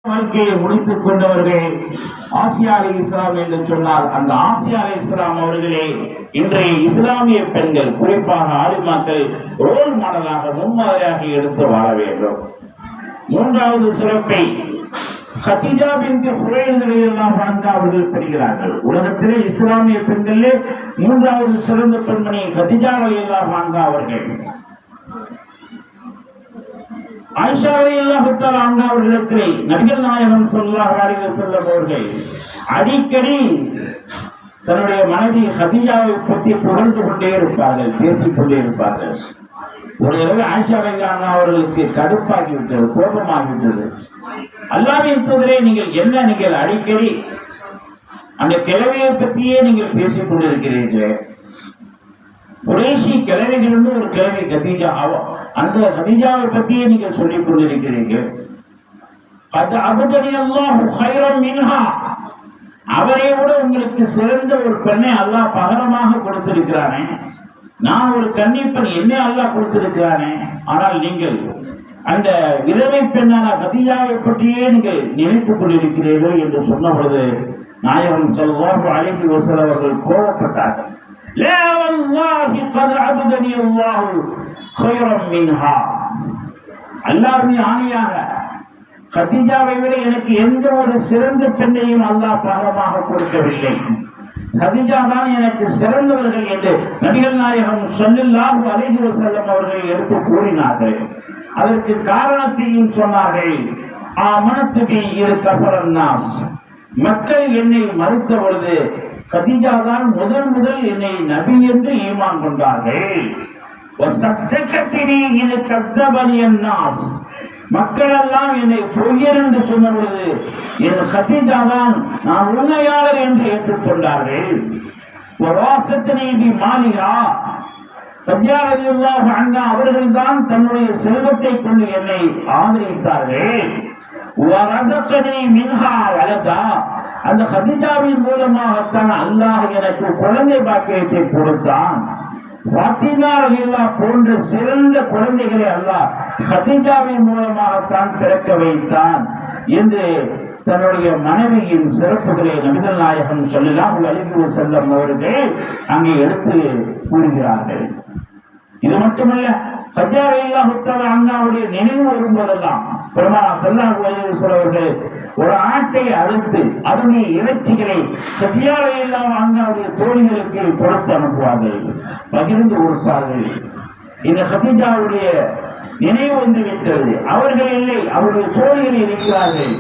வாழ்க்கையை முடித்துக் கொண்டவர்கள் ஆசியா அலைஹிஸ்ஸலாம் என்று சொன்னால் அந்த ஆசியா அலைஹிஸ்ஸலாம் அவர்களே இன்றைய இஸ்லாமிய பெண்கள் குறிப்பாக ஆலிமாக்கள் ரோல் மாடலாக முன்மாதிரியாக எடுத்து வாழ வேண்டும். மூன்றாவது சிறப்பை கதீஜா பின்த் ஹுவைலித் ரலியல்லாஹு அன்ஹா அவர்கள் பெறுகிறார்கள். உலகத்திலே இஸ்லாமிய பெண்களிலே மூன்றாவது சிறந்த பெண்மணி கதீஜா ரலியல்லாஹு அன்ஹா அவர்கள். ஆயிஷா ரலியல்லாஹு தஆலா அன்ஹா அவர்களிடத்திலே நபிகள் நாயகம் ஸல்லல்லாஹு அலைஹி வஸல்லம் அவர்கள் அடிக்கடி தன்னுடைய மனைவி கதீஜாவை பற்றி புகழ்ந்து கொண்டே இருப்பார்கள், பேசிக் கொண்டே இருப்பார்கள். ஒரு தடவை ஆயிஷா ரலியல்லாஹு அன்ஹா அவர்களுக்கு கடுப்பாகிவிட்டது, கோபமாகிவிட்டது. அல்லாஹ்வின் தூதரே, நீங்கள் அடிக்கடி அந்த கிழவியை பற்றியே நீங்கள் பேசிக் கொண்டிருக்கிறீர்களே, குறைஷி கிழவிகள் ஒரு கிழவி கதீஜா, அந்த கதீஜாவை பற்றியே நீங்கள் சொல்லிக் கொண்டிருக்கிறீர்கள். அவரை விட உங்களுக்கு சிறந்த ஒரு பெண்ணை அல்லாஹ் பகரமாக கொடுத்திருக்கிறானே, நான் ஒரு கன்னிப்பெண் என்னை அல்லாஹ் கொடுத்திருக்கிறானே, ஆனால் நீங்கள் அந்த விதவை பெண்ணான கதீஜாவை பற்றியே நீங்கள் நினைத்துக் கொண்டிருக்கிறீர்கள் என்று சொன்ன பொழுது நாயகம் ஸல்லல்லாஹு அலைஹி வஸல்லம் அவர்கள் கோபப்பட்டார்கள். லா வல்லாஹி கத் அபதனி அல்லாஹ் கைரம் மின்ஹா, அல்லாஹ்வின் ஆணையாக கதீஜாவை விட எனக்கு எந்த ஒரு சிறந்த பெண்ணையும் அல்லாஹ் பாகமாக கொடுக்கவில்லை, கதீஜா தான் எனக்கு சிறந்தவர்கள் என்று நபிகள் நாயகம் ஸல்லல்லாஹு அலைஹி வஸல்லம் அவர்கள் எடுத்து கூறினார்கள். அதற்கு காரணத்தையும் சொன்னார்கள். ஆமனத்து பி இரு கஃபரன் நாஸ், மக்கள் என்னை மறுத்த பொழுது கதீஜா தான் முதல் என்னை நபி என்று ஈமான் கொண்டார்கள். வஸத்தகத்தினி இது கத்தபனியன் நாஸ், மக்கள் எல்லாம் என்னை பொய்யர் என்று சொன்ன பொழுது என் கதீஜா தான் நான் உண்மையாளர் என்று ஏற்றுக்கொண்டார்கள். மாலிகா, கதீஜா ரலியல்லாஹு அன்ஹா அவர்கள் தான் தன்னுடைய செல்வத்தை கொண்டு என்னை ஆதரித்தார்கள். அந்த கதீஜாவின் மூலமாகத்தான் அல்லாஹ் எனக்கு குழந்தை பாக்கியத்தை கொடுத்தான். ஃபாத்திமா ரலியல்லாஹு போன்ற சிறந்த குழந்தைகளை அல்லாஹ் கதீஜாவின் மூலமாகத்தான் பிறக்க வைத்தான் என்று தன்னுடைய மனைவியின் சிறப்புகளை நபிகள் நாயகம் ஸல்லல்லாஹு அலைஹி வஸல்லம் அவர்கள் அங்கே எடுத்து கூறுகிறார்கள். இது மட்டுமல்ல, கதீஜா ரலியல்லாஹு தஆலா அன்ஹாவுடைய நினைவு வரும்போதெல்லாம் பெருமானார் ஸல்லல்லாஹு அலைஹி வஸல்லம் அவர்கள் ஒரு ஆட்டை அறுத்து அதனுடைய இறைச்சிகளை கதீஜா ரலியல்லாஹு அன்ஹாவுடைய தோழிகளுக்கு கொடுத்து அனுப்புவார்கள், பகிர்ந்து கொடுப்பார்கள். இந்த கதீஜாவுடைய நினைவு வந்து விட்டது. அவர்கள் இல்லை, அவருடைய தோழிகள் இருக்கிறார்கள்.